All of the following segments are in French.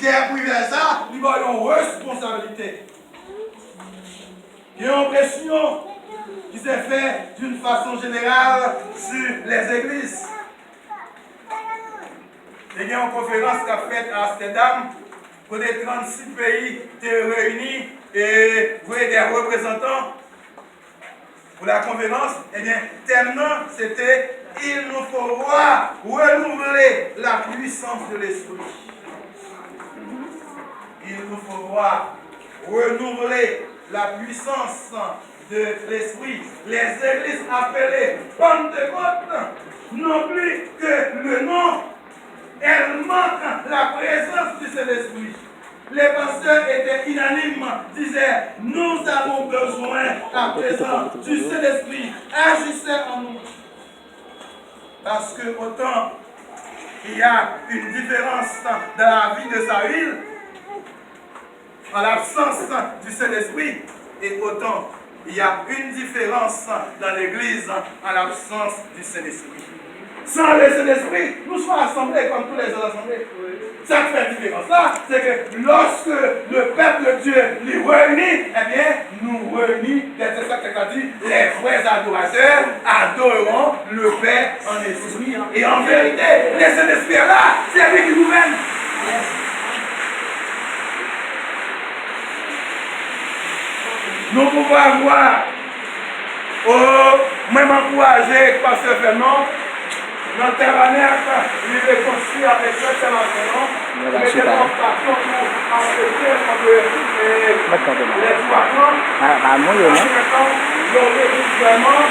guerre privée, ça, il va avoir une responsabilité. Il y a une pression qui s'est faite d'une façon générale sur les églises. Il y a une conférence qui a faite à Amsterdam, où les 36 pays étaient réunis et vous avez des représentants pour la conférence. Eh bien, thème c'était « Il nous faudra renouveler la puissance de l'esprit ». Il nous faudra renouveler la puissance de l'esprit. Les églises appelées Pentecôte n'ont plus que le nom. Elles manquent la présence du Saint-Esprit. Les pasteurs étaient unanimes, disaient, nous avons besoin de la présence du Saint-Esprit. Agissez en nous. Parce que autant il y a une différence dans la vie de Saül, en l'absence du Saint-Esprit, et autant il y a une différence dans l'Église en l'absence du Saint-Esprit. Sans le Saint-Esprit, nous sommes assemblés comme tous les autres assemblées. Ça qui fait la différence là, c'est que lorsque le peuple de Dieu les réunit, eh bien, nous réunit, c'est ça qu'il a dit, les vrais adorateurs adoreront le Père en esprit et en vérité. Le Saint-Esprit est là, c'est lui qui nous mène. Nous pouvons avoir, même encouragé par ce phénomène, dans le tabernacle, il est construit avec ce tabernacle. Il y a des portations pour empêcher les trois camps. L'église vraiment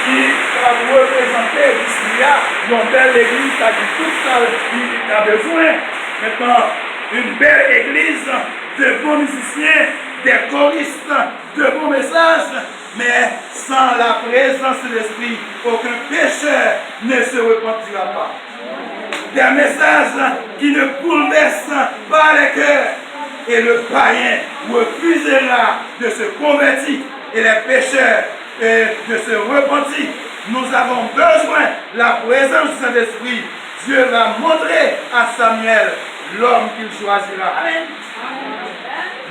qui va représenter d'ici une belle église qui a tout ça qu'il a besoin. Maintenant, une belle église de bons musiciens, des choristes, de bons messages. Mais sans la présence de l'Esprit, aucun pécheur ne se repentira pas. Des messages qui ne bouleversent pas les cœurs. Et le païen refusera de se convertir et les pécheurs de se repentir. Nous avons besoin de la présence du Saint-Esprit. Dieu va montrer à Samuel l'homme qu'il choisira. Amen.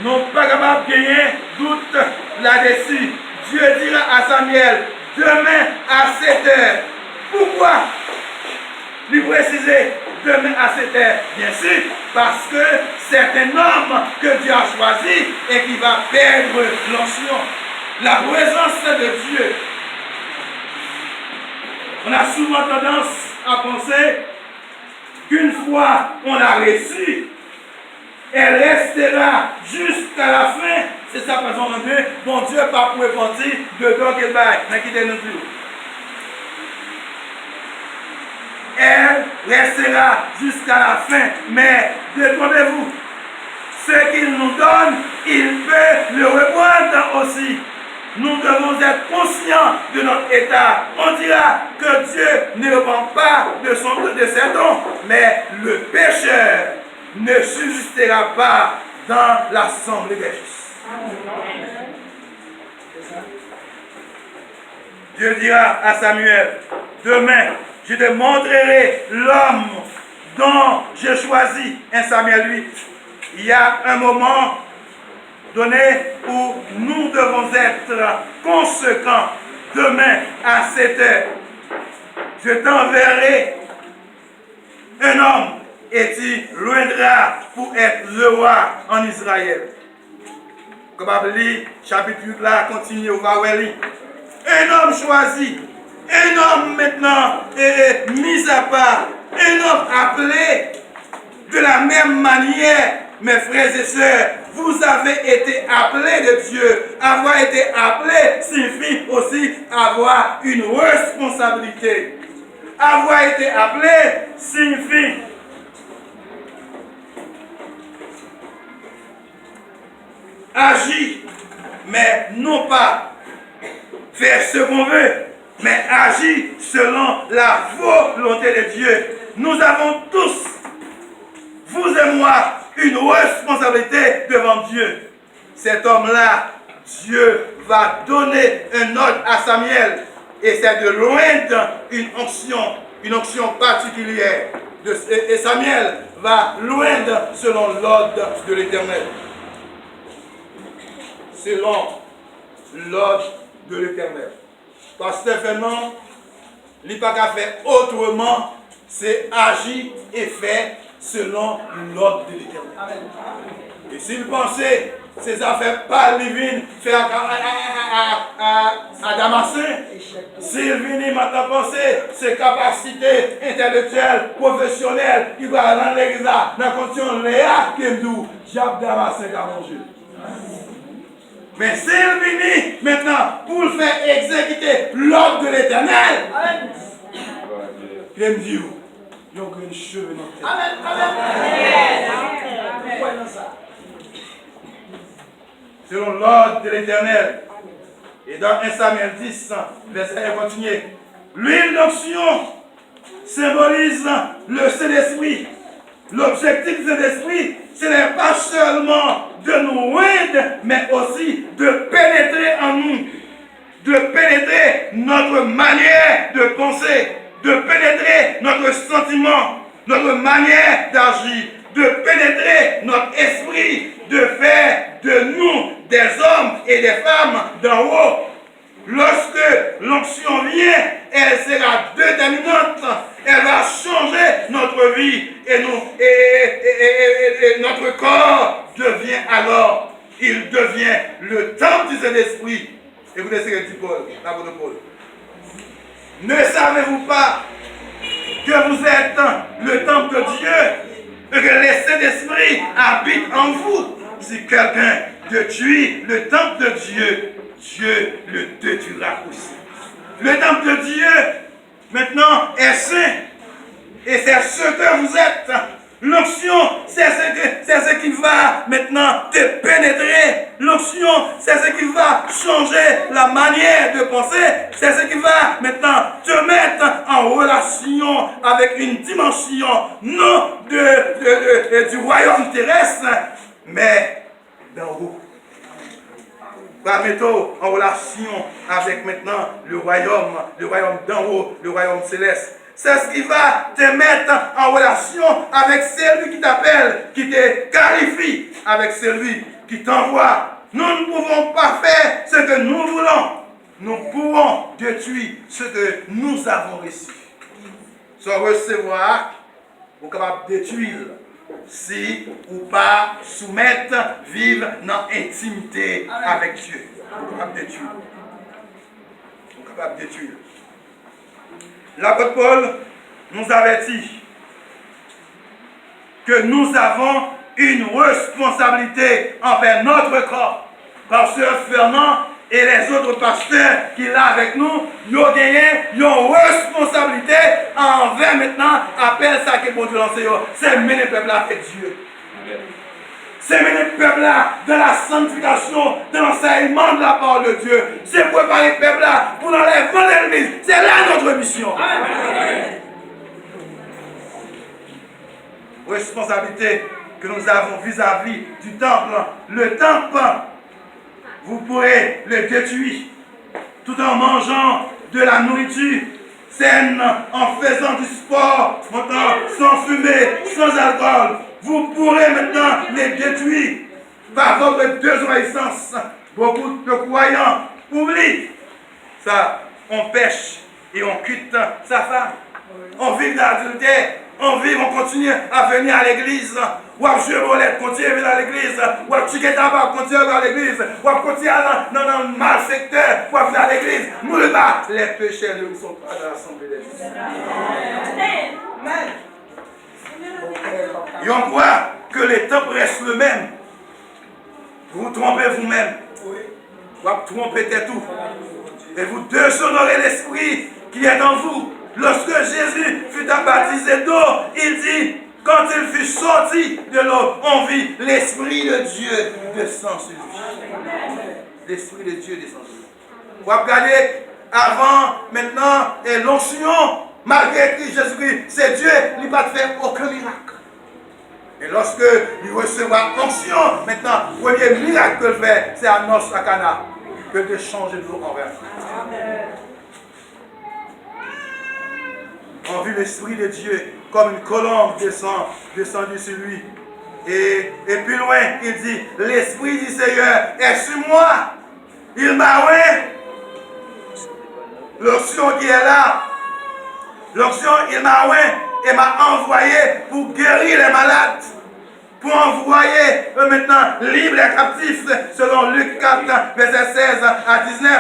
Nous ne sommes pas capables de gagner doute là-dessus. Dieu dira à Samuel, demain à 7 heures. Pourquoi lui préciser demain à 7 heures? Bien sûr, parce que c'est un homme que Dieu a choisi et qui va perdre l'onction. La présence de Dieu. On a souvent tendance à penser qu'une fois on l'a reçue, elle restera jusqu'à la fin. C'est ça parce qu'on dit, bon Dieu pas pour repentir de donc et bail, mais quittez nous plus. Elle restera jusqu'à la fin, mais détrompez-vous, ce qu'il nous donne, il peut le reprendre aussi. Nous devons être conscients de notre état. On dira que Dieu ne répand pas de ses dons, mais le pécheur ne subsistera pas dans l'assemblée des justes. Dieu dira à Samuel, demain, je te montrerai l'homme dont je choisis. 1 Samuel 8. Il y a un moment donné où nous devons être conséquents. Demain, à 7 heures, je t'enverrai un homme et tu loindras pour être le roi en Israël. Comme chapitre 8 là, continue au Vaweli. Un homme choisi, un homme maintenant mis à part, un homme appelé de la même manière, mes frères et sœurs, vous avez été appelés de Dieu. Avoir été appelé signifie aussi avoir une responsabilité. Avoir été appelé signifie agir, mais non pas faire ce qu'on veut, mais agir selon la volonté de Dieu. Nous avons tous, vous et moi, une responsabilité devant Dieu. Cet homme-là, Dieu va donner un ordre à Samuel, et c'est de loindre une onction particulière. et Samuel va loindre selon l'ordre de l'Éternel. Selon l'ordre de l'Éternel. Pasteur Fernand, il n'a pas qu'à faire autrement, c'est agir et faire selon l'ordre de l'Éternel. Et s'il pensait ces affaires pas divines faire à Damascène, s'il venait maintenant penser ses capacités intellectuelles, professionnelles, qui va rendre l'église dans la condition Léa qui me dit, Jacques Damascène à manger. Mais s'il venait maintenant pour faire exécuter l'ordre de l'Éternel, il me dit, il y a une cheveux dans la tête. Amen. Selon l'ordre de l'Éternel. Et dans 1 Samuel 10, verset 1, continuez. L'huile d'onction symbolise le Saint-Esprit. L'objectif du Saint-Esprit, ce n'est pas seulement de nous aider, mais aussi de pénétrer en nous, de pénétrer notre manière de penser, de pénétrer notre sentiment, notre manière d'agir, de pénétrer notre esprit, de faire de nous des hommes et des femmes d'en haut. Lorsque l'onction vient, elle sera déterminante, elle va changer notre vie et notre corps devient alors, il devient le temple du Saint-Esprit. Et vous laissez dire Paul, l'apôtre Paul. Ne savez-vous pas que vous êtes le temple de Dieu et que le Saint-Esprit habite en vous? Si quelqu'un détruit le temple de Dieu, Dieu le détruira aussi. Le temple de Dieu, maintenant, est saint. Et c'est ce que vous êtes. L'onction, c'est ce qui va maintenant te pénétrer. L'onction, c'est ce qui va changer la manière de penser. C'est ce qui va maintenant te mettre en relation avec une dimension non du royaume terrestre, mais d'en haut. Va mettre en relation avec maintenant le royaume d'en haut, le royaume céleste. C'est ce qui va te mettre en relation avec celui qui t'appelle, qui te qualifie, avec celui qui t'envoie. Nous ne pouvons pas faire ce que nous voulons. Nous pouvons détruire ce que nous avons reçu. Sans recevoir, vous êtes capable de détruire. Si ou pas soumettre, vivre dans l'intimité avec Dieu. Vous êtes capable de détruire. Vous êtes capable de détruire. L'apôtre Paul nous avertit que nous avons une responsabilité envers notre corps. Pasteur Fernand et les autres pasteurs qui sont là avec nous, ils ont gagné une responsabilité envers maintenant, appelle ça que bon Dieu l'enseigne, c'est mener le peuple avec Dieu. C'est mener le peuple là dans la sanctification, dans l'enseignement de la parole de Dieu. C'est préparer le peuple là pour l'enlèvement de l'église. C'est là notre mission. Amen. Responsabilité que nous avons vis-à-vis du temple. Le temple, vous pourrez le détruire tout en mangeant de la nourriture saine, en faisant du sport, sans fumer, sans alcool. Vous pourrez maintenant les détruire par votre désobéissance. Beaucoup de croyants oublient ça. On pêche et on quitte sa femme. On vit dans l'adultère. On continue à venir à l'église. Ou à jouer au lait, continuer à venir à l'église. Ou à tirer tabac, continuer à venir à l'église. Ou à continuer à dans le malfecteur, ou à venir à l'église. Nous le bas, les pécheurs ne sont pas dans l'assemblée des juifs. Amen. Et on croit que les temples restent le même. Vous vous trompez vous-même. Vous trompez tout. Et vous déshonorez l'esprit qui est en vous. Lorsque Jésus fut baptisé d'eau, il dit, quand il fut sorti de l'eau, on vit l'Esprit de Dieu descend sur lui. L'Esprit de Dieu descend sur lui. Vous regardez, avant, maintenant, et l'onction, malgré que Jésus-Christ, c'est Dieu, il ne va pas faire aucun miracle. Et lorsque il recevra l'onction, maintenant, le premier miracle que je fais, c'est à Nos à Cana, que de changer de l'eau en vin. On vit l'Esprit de Dieu comme une colombe descendue sur lui. Et plus loin, il dit, l'Esprit du Seigneur est sur moi. Il m'a oint. L'onction qui est là. L'onction, il m'a oint et m'a envoyé pour guérir les malades. Pour envoyer maintenant libre les captifs, selon Luc 4, verset 16 à 19.